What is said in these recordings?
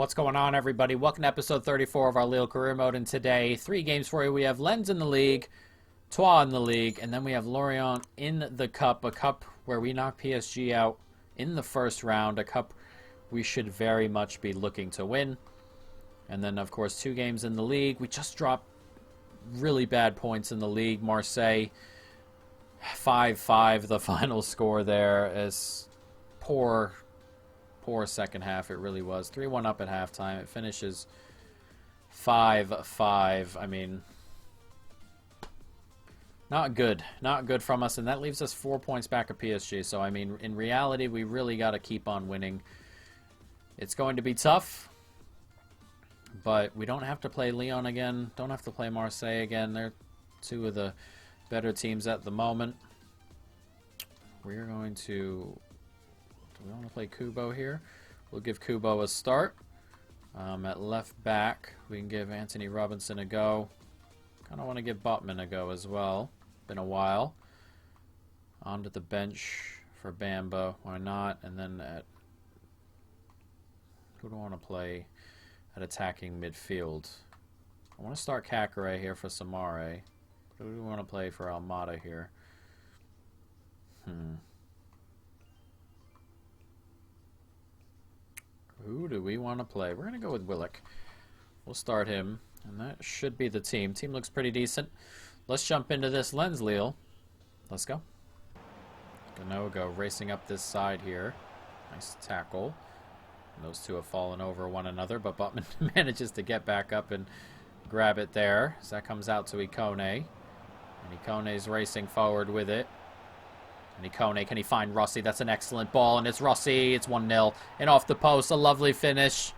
What's going on, everybody? Welcome to episode 34 of our Lille career mode. And today, 3 games for you. We have Lens in the league, Troyes in the league, and then we have Lorient in the cup. A cup where we knock PSG out in the first round. A cup we should very much be looking to win. And then, of course, 2 games in the league. We just dropped really bad points in the league. Marseille, 5-5, the final score there. Is poor second half. It really was. 3-1 up at halftime. It finishes 5-5. I mean, not good. Not good from us. And that leaves us 4 points back at PSG. So, I mean, in reality, we really got to keep on winning. It's going to be tough. But we don't have to play Lyon again. Don't have to play Marseille again. They're 2 of the better teams at the moment. We're going to... Do we want to play Kubo here? We'll give Kubo a start. At left back, we can give Anthony Robinson a go. Kind of want to give Botman a go as well. Been a while. Onto the bench for Bamba. Why not? And then at... Who do I want to play at attacking midfield? I want to start Kakare here for Samare. Who do we want to play for Almada here? Who do we want to play? We're going to go with Willock. We'll start him, and that should be the team. Team looks pretty decent. Let's jump into this Lens Lille. Let's go. Ganogo racing up this side here. Nice tackle. And those 2 have fallen over one another, but Butman manages to get back up and grab it there. So that comes out to Ikone. And Ikone's racing forward with it. And Ikone, can he find Rossi? That's an excellent ball, and it's Rossi. It's 1-0. And off the post, a lovely finish.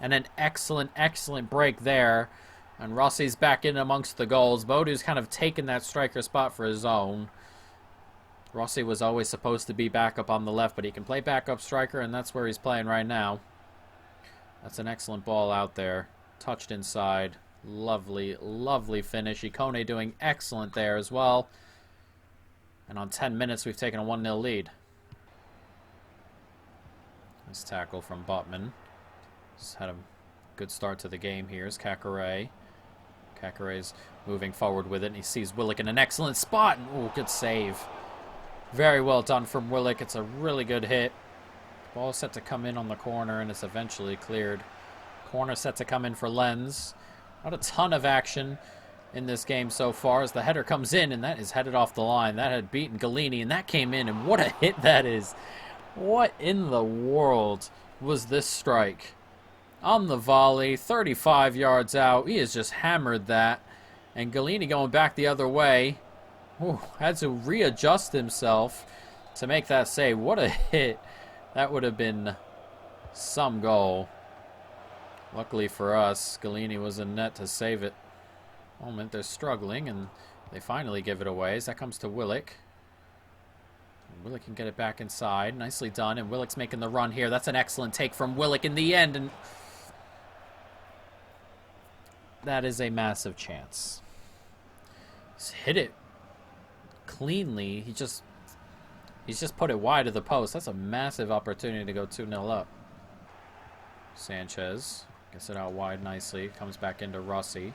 And an excellent, excellent break there. And Rossi's back in amongst the goals. Bodu's kind of taken that striker spot for his own. Rossi was always supposed to be back up on the left, but he can play backup striker, and that's where he's playing right now. That's an excellent ball out there. Touched inside. Lovely, lovely finish. Ikone doing excellent there as well. And on 10 minutes, we've taken a 1-0 lead. Nice tackle from Botman. Just had a good start to the game here. Is Kakare. Kakare's moving forward with it, and he sees Willock in an excellent spot. Oh, good save. Very well done from Willock. It's a really good hit. Ball set to come in on the corner, and it's eventually cleared. Corner set to come in for Lens. Not a ton of action in this game so far as the header comes in, and that is headed off the line. That had beaten Galini, and that came in, and what a hit that is. What in the world was this strike? On the volley, 35 yards out. He has just hammered that. And Galini going back the other way. Ooh, had to readjust himself to make that save. What a hit. That would have been some goal. Luckily for us, Galini was in net to save it. Moment, they're struggling, and they finally give it away as that comes to Willock. Willock can get it back inside. Nicely done, and Willock's making the run here. That's an excellent take from Willock in the end, and that is a massive chance. He's hit it cleanly. He's just put it wide of the post. That's a massive opportunity to go 2-0 up. Sanchez gets it out wide nicely. Comes back into Rossi.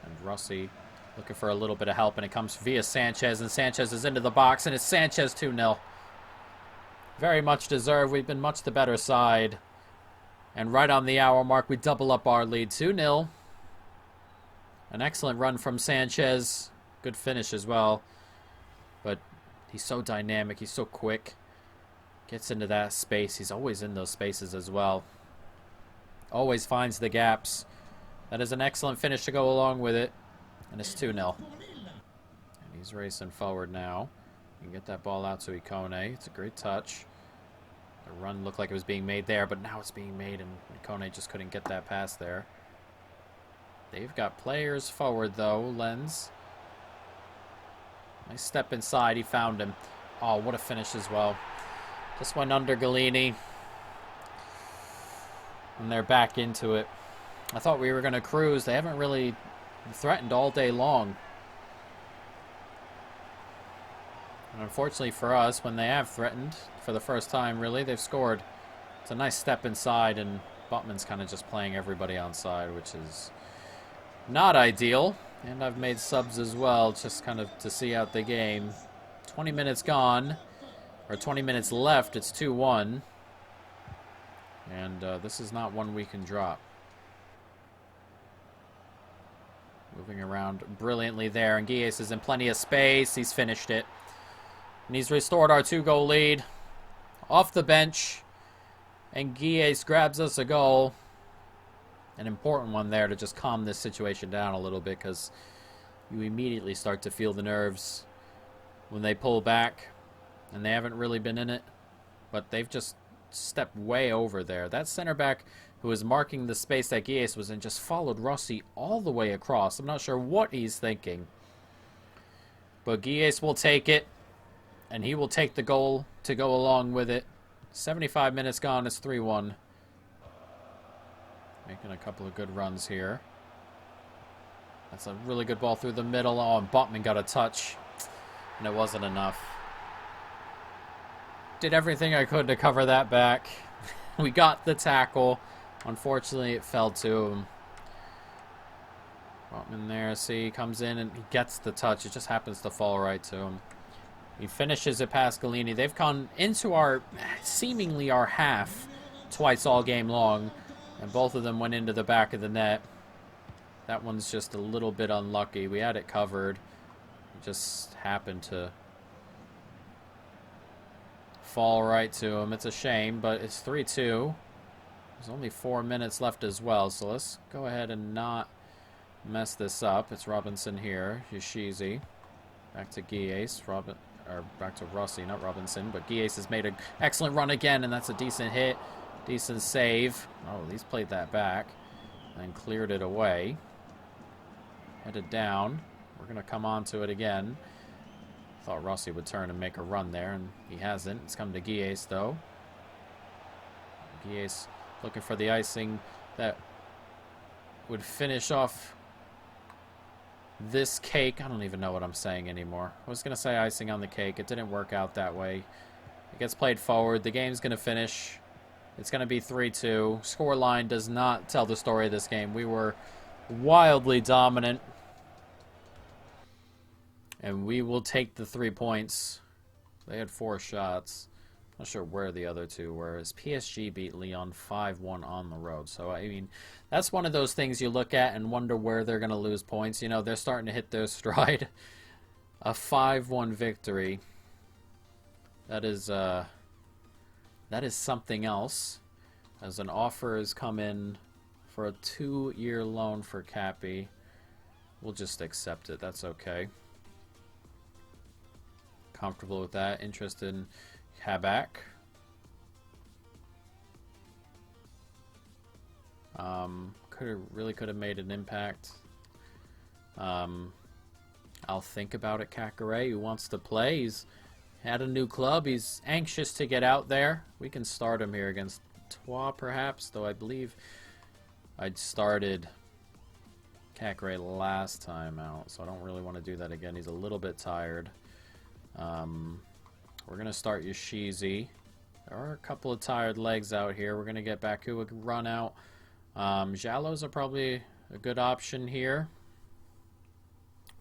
And Rossi looking for a little bit of help, and it comes via Sanchez, and Sanchez is into the box, and it's Sanchez 2-0. Very much deserved. We've been much the better side. And right on the hour mark, we double up our lead. 2-0. An excellent run from Sanchez. Good finish as well. But he's so dynamic. He's so quick. Gets into that space. He's always in those spaces as well. Always finds the gaps. That is an excellent finish to go along with it. And it's 2-0. And he's racing forward now. You can get that ball out to Ikone. It's a great touch. The run looked like it was being made there, but now it's being made, and Ikone just couldn't get that pass there. They've got players forward, though. Lens. Nice step inside. He found him. Oh, what a finish as well. Just went under Galini. And they're back into it. I thought we were going to cruise. They haven't really threatened all day long. And unfortunately for us, when they have threatened for the first time, really, they've scored. It's a nice step inside, and Botman's kind of just playing everybody on side, which is not ideal. And I've made subs as well, just kind of to see out the game. 20 minutes gone, or 20 minutes left. It's 2-1. And this is not one we can drop. Moving around brilliantly there, and Guilles is in plenty of space. He's finished it. And he's restored our 2-goal lead. Off the bench, and Guilles grabs us a goal. An important one there to just calm this situation down a little bit, because you immediately start to feel the nerves when they pull back, and they haven't really been in it, but they've just stepped way over there. That center back who was marking the space that Guilles was in just followed Rossi all the way across. I'm not sure what he's thinking. But Guilles will take it, and he will take the goal to go along with it. 75 minutes gone, it's 3-1. Making a couple of good runs here. That's a really good ball through the middle. Oh, and Botman got a touch, and it wasn't enough. Did everything I could to cover that back. We got the tackle. Unfortunately, it fell to him. Botman there, see, comes in and he gets the touch. It just happens to fall right to him. He finishes it past Galini. They've gone into our, seemingly our half, twice all game long. And both of them went into the back of the net. That one's just a little bit unlucky. We had it covered. It just happened to fall right to him. It's a shame, but it's 3-2. There's only 4 minutes left as well, so let's go ahead and not mess this up. It's Robinson here. Yoshizi. Back to Guilles. Back to Rossi, not Robinson, but Guilles has made an excellent run again, and that's a decent hit. Decent save. Oh, he's played that back and cleared it away. Headed down. We're going to come on to it again. Thought Rossi would turn and make a run there, and he hasn't. It's come to Guilles, though. Guilles looking for the icing that would finish off this cake. I don't even know what I'm saying anymore. I was going to say icing on the cake. It didn't work out that way. It gets played forward. The game's going to finish. It's going to be 3-2. Scoreline does not tell the story of this game. We were wildly dominant. And we will take the 3 points. They had 4 shots. Not sure where the other 2 were. As PSG beat Lyon 5-1 on the road. So, I mean, that's one of those things you look at and wonder where they're going to lose points. You know, they're starting to hit their stride. A 5-1 victory. That is something else. As an offer has come in for a 2-year loan for Cappy. We'll just accept it. That's okay. Comfortable with that. Interested in Kabak. Could have made an impact. I'll think about it. Kakare, who wants to play. He's had a new club. He's anxious to get out there. We can start him here against Troyes, perhaps, though I believe I'd started Kakare last time out, so I don't really want to do that again. He's a little bit tired. We're going to start Yoshizi. There are a couple of tired legs out here. We're going to get Baku a run out. Jallo's are probably a good option here.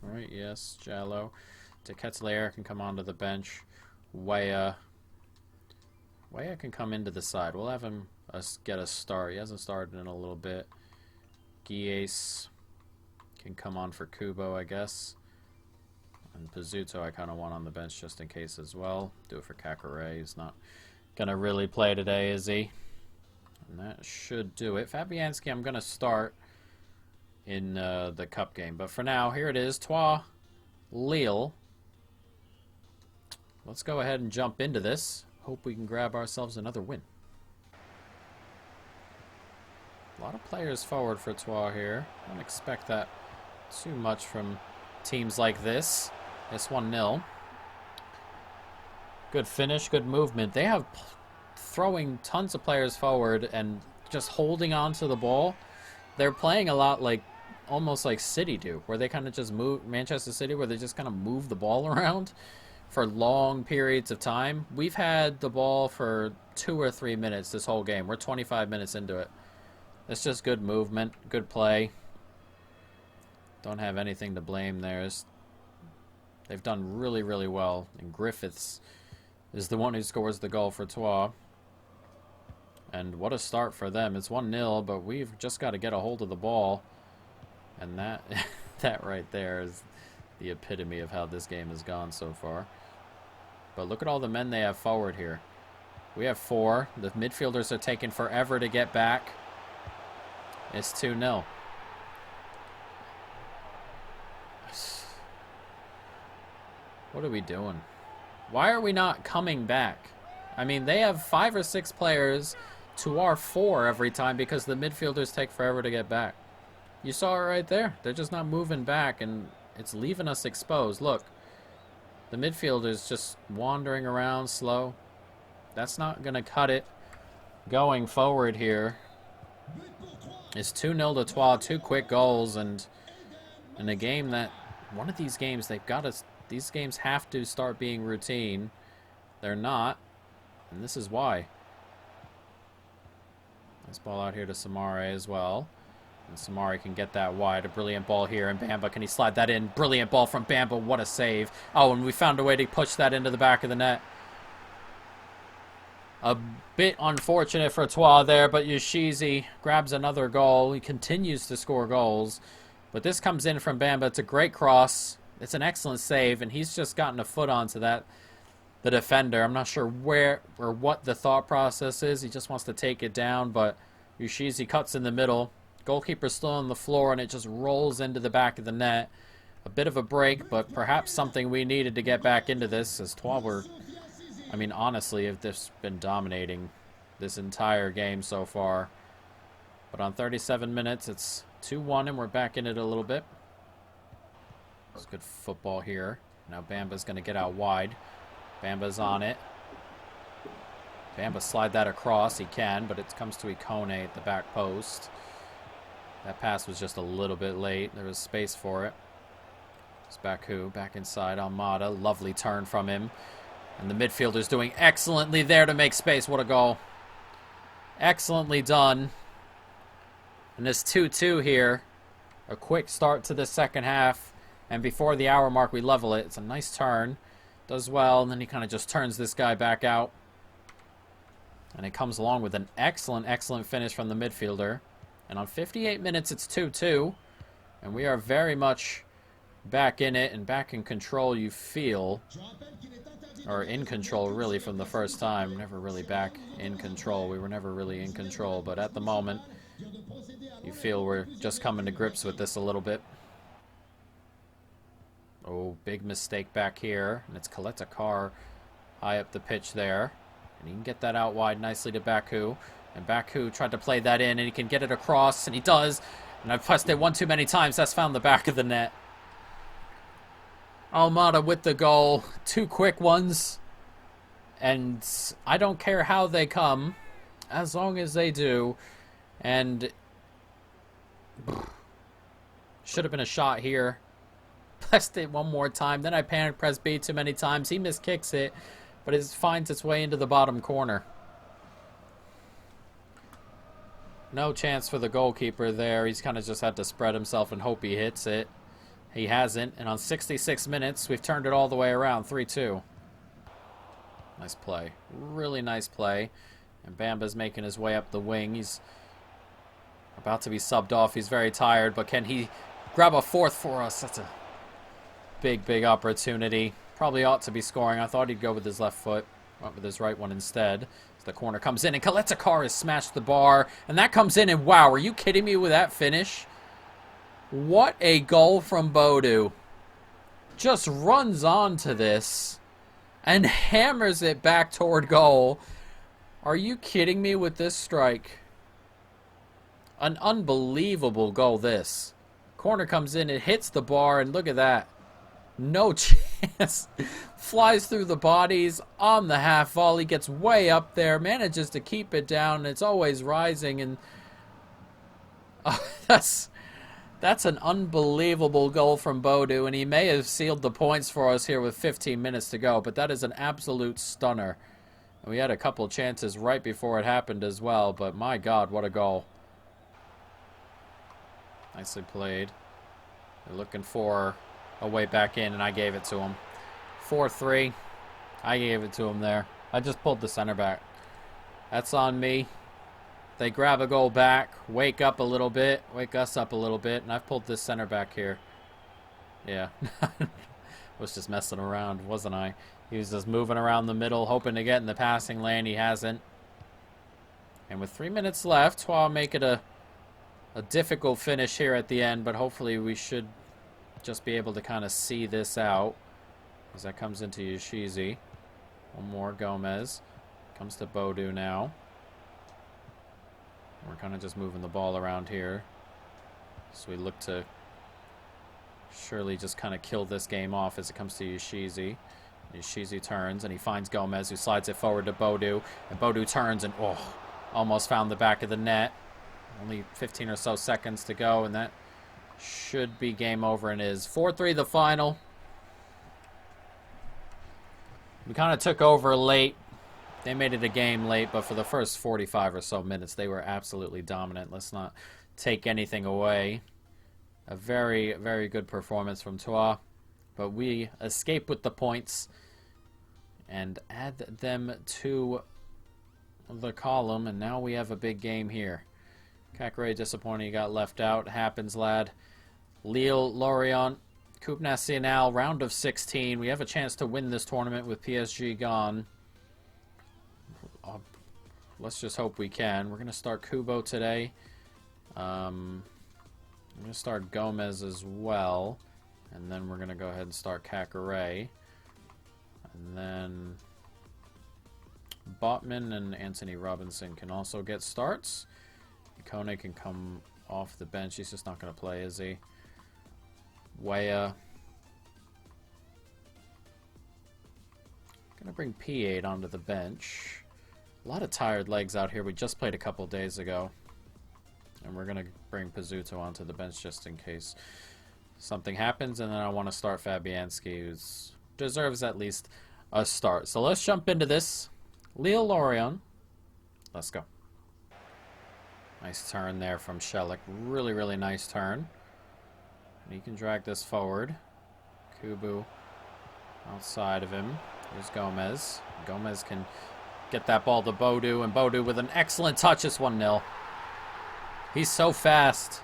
All right, yes, Jallo. Teketelaer can come onto the bench. Weah can come into the side. We'll have him get a start. He hasn't started in a little bit. Guilles can come on for Kubo, I guess. And Pizzuto I kind of want on the bench just in case as well. Do it for Kakare. He's not going to really play today, is he? And that should do it. Fabianski I'm going to start in the cup game. But for now, here it is. Troyes, Lille. Let's go ahead and jump into this. Hope we can grab ourselves another win. A lot of players forward for Troyes here. Don't expect that too much from teams like this. It's 1-0. Good finish, good movement. They have throwing tons of players forward and just holding on to the ball. They're playing a lot like, almost like City do, where they kind of just move, Manchester City, where they just kind of move the ball around for long periods of time. We've had the ball for 2 or 3 minutes this whole game. We're 25 minutes into it. It's just good movement, good play. Don't have anything to blame there. They've done really, really well. And Griffiths is the one who scores the goal for Troyes. And what a start for them. It's 1-0, but we've just got to get a hold of the ball. And that that right there is the epitome of how this game has gone so far. But look at all the men they have forward here. We have 4. The midfielders are taking forever to get back. It's 2-0. What are we doing? Why are we not coming back? I mean, they have 5 or 6 players to our 4 every time because the midfielders take forever to get back. You saw it right there. They're just not moving back, and it's leaving us exposed. Look, the midfielders just wandering around slow. That's not going to cut it going forward here. It's 2-0 to Troyes, 2 quick goals, and in a game that, one of these games, these games have to start being routine. They're not, and this is why. Nice ball out here to Samare as well. And Samari can get that wide. A brilliant ball here. And Bamba, can he slide that in? Brilliant ball from Bamba. What a save. Oh, and we found a way to push that into the back of the net. A bit unfortunate for Troyes there, but Yoshizi grabs another goal. He continues to score goals. But this comes in from Bamba. It's a great cross. It's an excellent save, and he's just gotten a foot onto that. The defender. I'm not sure where or what the thought process is. He just wants to take it down, but Yoshizi cuts in the middle. Goalkeeper's still on the floor, and it just rolls into the back of the net. A bit of a break, but perhaps something we needed to get back into this, as Troyes were, I mean, honestly, if this been dominating this entire game so far. But on 37 minutes, it's 2-1, and we're back in it a little bit. It's good football here. Now Bamba's going to get out wide. Bamba's on it. Bamba slide that across. He can, but it comes to Ikone at the back post. That pass was just a little bit late. There was space for it. It's Baku back inside. Almada. Lovely turn from him. And the midfielder's doing excellently there to make space. What a goal. Excellently done. And this 2-2 here. A quick start to the second half. And before the hour mark, we level it. It's a nice turn. Does well. And then he kind of just turns this guy back out. And it comes along with an excellent, excellent finish from the midfielder. And on 58 minutes, it's 2-2. And we are very much back in it and back in control, you feel. Or in control, really, from the first time. Never really back in control. We were never really in control. But at the moment, you feel we're just coming to grips with this a little bit. Oh, big mistake back here. And it's Coletta Carr high up the pitch there. And he can get that out wide nicely to Baku. And Baku tried to play that in, and he can get it across, and he does. And I've pressed it one too many times. That's found the back of the net. Almada with the goal. 2 quick ones. And I don't care how they come, as long as they do. And should have been a shot here. Pressed it one more time. Then I panic pressed B too many times. He miskicks it, but it finds its way into the bottom corner. No chance for the goalkeeper there. He's kind of just had to spread himself and hope he hits it. He hasn't. And on 66 minutes, we've turned it all the way around. 3-2. Nice play. Really nice play. And Bamba's making his way up the wing. He's about to be subbed off. He's very tired. But can he grab a fourth for us? That's a big, big opportunity. Probably ought to be scoring. I thought he'd go with his left foot. Went with his right one instead. The corner comes in, and Coletta Carr has smashed the bar. And that comes in, and wow, are you kidding me with that finish? What a goal from Bodu. Just runs onto this and hammers it back toward goal. Are you kidding me with this strike? An unbelievable goal, this. Corner comes in, it hits the bar, and look at that. No chance. Flies through the bodies on the half volley, gets way up there, manages to keep it down, and it's always rising. And that's an unbelievable goal from Bodu, and he may have sealed the points for us here with 15 minutes to go, but that is an absolute stunner. And we had a couple chances right before it happened as well, but my God, what a goal. Nicely played. They're looking for a way back in, and I gave it to him. 4-3. I gave it to him there. I just pulled the center back. That's on me. They grab a goal back, wake up a little bit, wake us up a little bit, and I've pulled this center back here. Yeah. Was just messing around, wasn't I? He was just moving around the middle, hoping to get in the passing lane. He hasn't. And with 3 minutes left, well, I'll make it a difficult finish here at the end, but hopefully we should just be able to kind of see this out. As that comes into Yoshizi. One more, Gomez. Comes to Bodu now. We're kind of just moving the ball around here. So we look to surely just kind of kill this game off as it comes to Yoshizi. Yoshizi turns and he finds Gomez, who slides it forward to Bodu. And Bodu turns and, almost found the back of the net. Only 15 or so seconds to go, and that should be game over and is. 4-3 the final. We kind of took over late. They made it a game late, but for the first 45 or so minutes, they were absolutely dominant. Let's not take anything away. A very, very good performance from Troyes. But we escape with the points and add them to the column, and now we have a big game here. Cacré disappointing, he got left out. Happens, lad. Lille, Lorient, Coupe Nationale, round of 16. We have a chance to win this tournament with PSG gone. Let's just hope we can. We're going to start Kubo today. I'm going to start Gomez as well. And then we're going to go ahead and start Cacré. And then Botman and Anthony Robinson can also get starts. Kone can come off the bench. He's just not going to play, is he? Weah. Going to bring P8 onto the bench. A lot of tired legs out here. We just played a couple days ago. And we're going to bring Pizzuto onto the bench just in case something happens. And then I want to start Fabianski, who deserves at least a start. So let's jump into this. Lille Lorient. Let's go. Nice turn there from Shelik. Really, really nice turn. And he can drag this forward. Kubu outside of him. Here's Gomez. Gomez can get that ball to Bodu, and Bodu with an excellent touch. It's 1-0. He's so fast.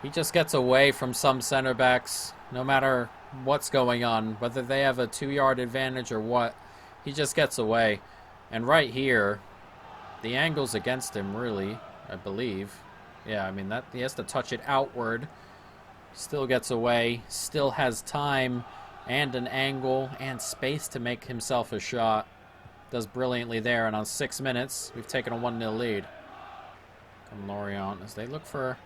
He just gets away from some center backs, no matter what's going on, whether they have a 2-yard advantage or what. He just gets away. And right here, the angle's against him, really, I believe. Yeah, I mean, that he has to touch it outward. Still gets away. Still has time and an angle and space to make himself a shot. Does brilliantly there, and on 6 minutes, we've taken a 1-0 lead. Come Lorient as they look for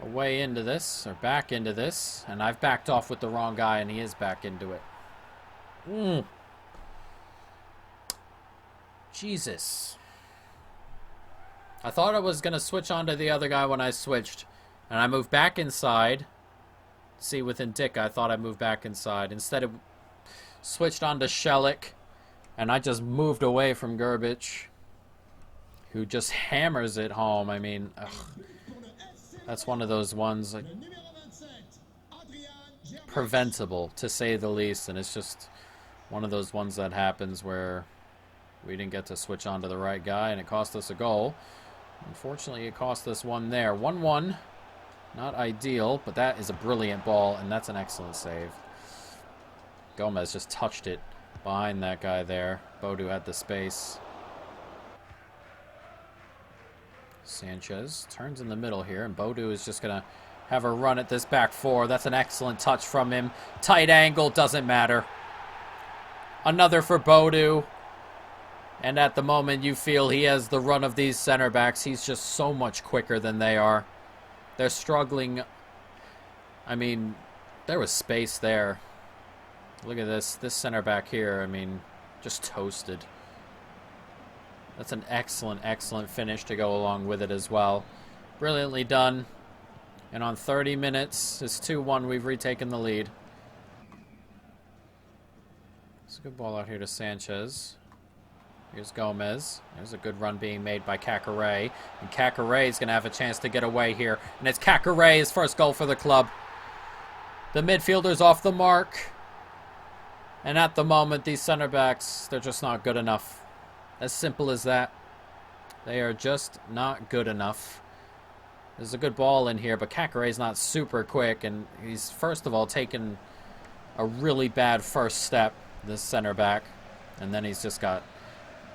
a way into this, or back into this, and I've backed off with the wrong guy, and he is back into it. Jesus. I thought I was going to switch on to the other guy when I switched, and I moved back inside. See, with Ndicka, I thought I moved back inside. Instead, it switched on to Shelik, and I just moved away from Gerbic, who just hammers it home. I mean, that's one of those ones, like, preventable, to say the least, and it's just one of those ones that happens where we didn't get to switch on to the right guy, and it cost us a goal. Unfortunately, it cost us one there. 1-1. Not ideal, but that is a brilliant ball, and that's an excellent save. Gomez just touched it behind that guy there. Bodu had the space. Sanchez turns in the middle here, and Bodu is just going to have a run at this back four. That's an excellent touch from him. Tight angle, doesn't matter. Another for Bodu. And at the moment, you feel he has the run of these center backs. He's just so much quicker than they are. They're struggling. I mean, there was space there. Look at this. This center back here, I mean, just toasted. That's an excellent, excellent finish to go along with it as well. Brilliantly done. And on 30 minutes, it's 2-1. We've retaken the lead. It's a good ball out here to Sanchez. Here's Gomez. There's a good run being made by Kakare. And Kakare is going to have a chance to get away here. And it's Kakare, his first goal for the club. The midfielder's off the mark. And at the moment, these center backs, they're just not good enough. As simple as that. They are just not good enough. There's a good ball in here, but Kakare's not super quick. And he's, first of all, taken a really bad first step, this center back. And then he's just got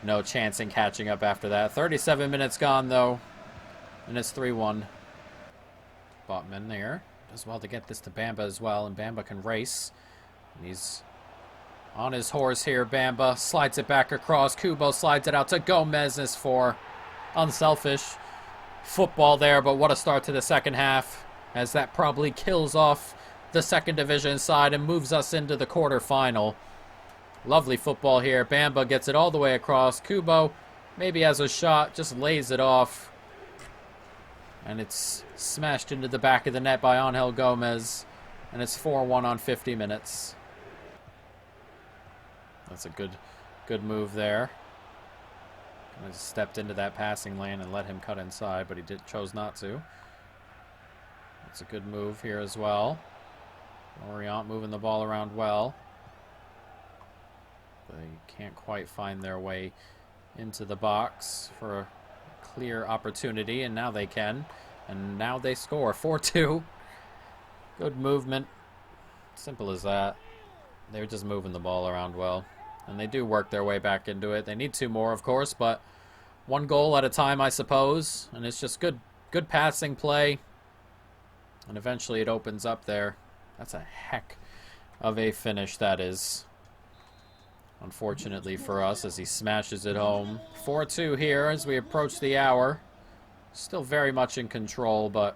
no chance in catching up after that. 37 minutes gone, though. And it's 3-1. Botman there. Does well to get this to Bamba as well. And Bamba can race. And he's on his horse here. Bamba slides it back across. Kubo slides it out to Gomez. Is for unselfish football there. But what a start to the second half. As that probably kills off the second division side and moves us into the quarterfinal. Lovely football here. Bamba gets it all the way across. Kubo maybe has a shot, just lays it off. And it's smashed into the back of the net by Angel Gomez. And it's 4-1 on 50 minutes. That's a good move there. Kind of stepped into that passing lane and let him cut inside, but he chose not to. That's a good move here as well. Orient moving the ball around well. They can't quite find their way into the box for a clear opportunity, and now they can. And now they score. 4-2. Good movement. Simple as that. They're just moving the ball around well. And they do work their way back into it. They need 2 more, of course, but 1 goal at a time, I suppose. And it's just good passing play. And eventually it opens up there. That's a heck of a finish, that is. Unfortunately for us, as he smashes it home. 4-2 here as we approach the hour. Still very much in control, but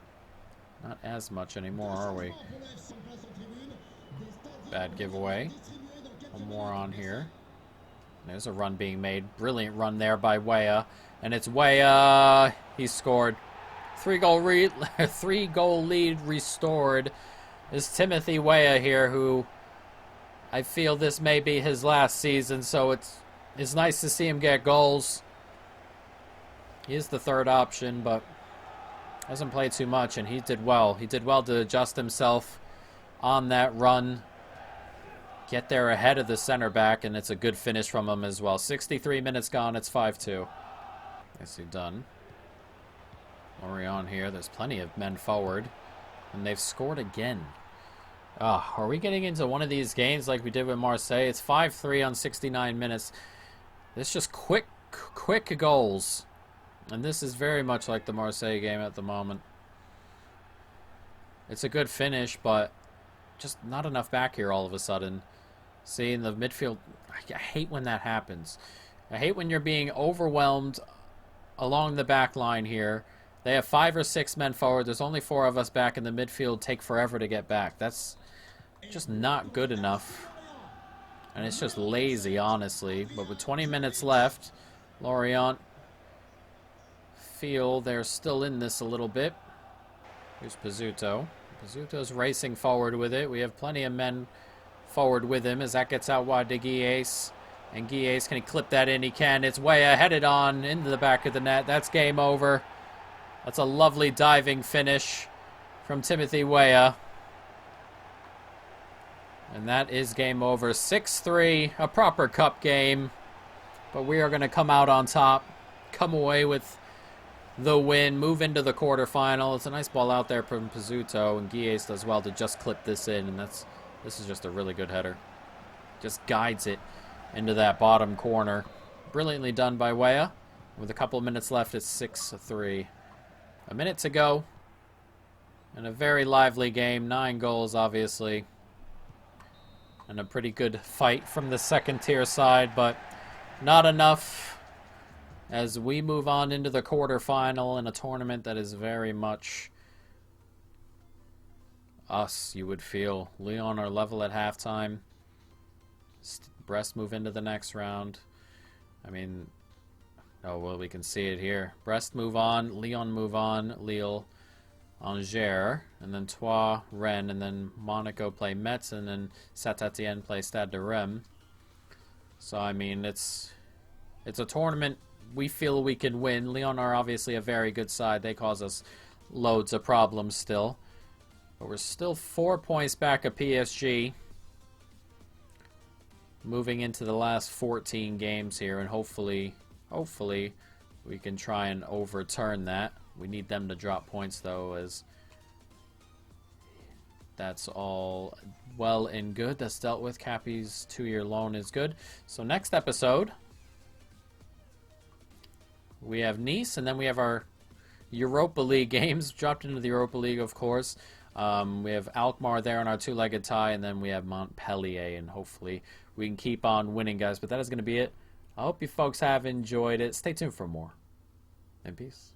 not as much anymore, are we? Bad giveaway. One more on here. There's a run being made. Brilliant run there by Weah. And it's Weah. He scored. 3-goal lead restored. Is Timothy Weah here, who I feel this may be his last season, so it's nice to see him get goals. He is the third option, but hasn't played too much, and he did well. He did well to adjust himself on that run. Get there ahead of the center back, and it's a good finish from him as well. 63 minutes gone, it's 5-2. Nicely done. Orient here, there's plenty of men forward, and they've scored again. Are we getting into one of these games like we did with Marseille? It's 5-3 on 69 minutes. It's just quick goals. And this is very much like the Marseille game at the moment. It's a good finish, but just not enough back here all of a sudden. See, in the midfield, I hate when that happens. I hate when you're being overwhelmed along the back line here. They have 5 or 6 men forward. There's only 4 of us back in the midfield. Take forever to get back. That's just not good enough. And it's just lazy, honestly. But with 20 minutes left, Lorient feel they're still in this a little bit. Here's Pizzuto. Pizzuto's racing forward with it. We have plenty of men forward with him as that gets out wide to Guies. And Guies, can he clip that in? He can. It's Weah headed on into the back of the net. That's game over. That's a lovely diving finish from Timothy Weah. And that is game over. 6-3, a proper cup game. But we are going to come out on top, come away with the win, move into the quarterfinal. It's a nice ball out there from Pizzuto, and Guies does well to just clip this in. And this is just a really good header. Just guides it into that bottom corner. Brilliantly done by Weah. With a couple of minutes left, it's 6-3. A minute to go. And a very lively game. 9 goals, obviously. And a pretty good fight from the second-tier side, but not enough as we move on into the quarterfinal in a tournament that is very much us, you would feel. Lyon are level at halftime. Brest move into the next round. I mean, oh, well, we can see it here. Brest move on, Lyon move on, Lille, Angers, and then Troyes, Rennes, and then Monaco play Metz, and then Saint-Étienne play Stade de Reims. So, I mean, it's It's a tournament we feel we can win. Lyon are obviously a very good side. They cause us loads of problems still. But we're still 4 points back of PSG. Moving into the last 14 games here, and hopefully we can try and overturn that. We need them to drop points, though, as that's all well and good. That's dealt with. Cappy's 2-year loan is good. So next episode, we have Nice, and then we have our Europa League games. Dropped into the Europa League, of course. We have Alkmaar there in our two-legged tie, and then we have Montpellier, and hopefully we can keep on winning, guys. But that is going to be it. I hope you folks have enjoyed it. Stay tuned for more. And peace.